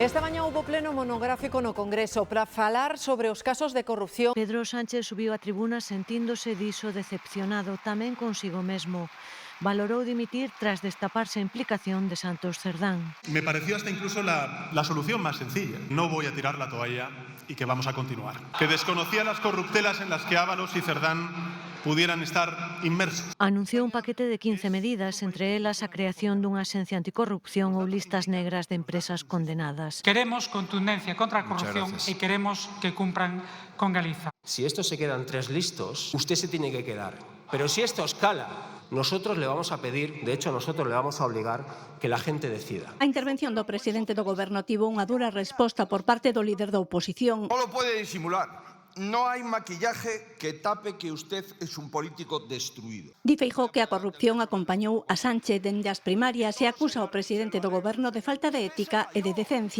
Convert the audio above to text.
Esta mañá houbo pleno monográfico no Congreso para falar sobre os casos de corrupción. Pedro Sánchez subiu a tribuna sentíndose diso decepcionado tamén consigo mesmo. Valorou dimitir tras destaparse a implicación de Santos Cerdán. Me pareció hasta incluso la solución más sencilla. No voy a tirar la toalla y que vamos a continuar. Que desconocía las corruptelas en las que Ábalos y Cerdán pudieran estar inmersos. Anunciou un paquete de 15 medidas, entre elas a creación dunha axencia anticorrupción ou listas negras de empresas condenadas. Queremos contundencia contra a corrupción e queremos que cumpran con Galiza. Si esto se quedan 3 listos, usted se tiene que quedar. Pero si esto escala, nosotros le vamos a pedir, de hecho nosotros le vamos a obligar que la gente decida. A intervención do presidente do Goberno tivo unha dura resposta por parte do líder da oposición. No lo puede disimular. No hay maquillaje que tape que usted es un político destruido. Di Feijóo que a corrupción acompañou a Sánchez dende as primarias e acusa ao presidente do Goberno de falta de ética e de decencia.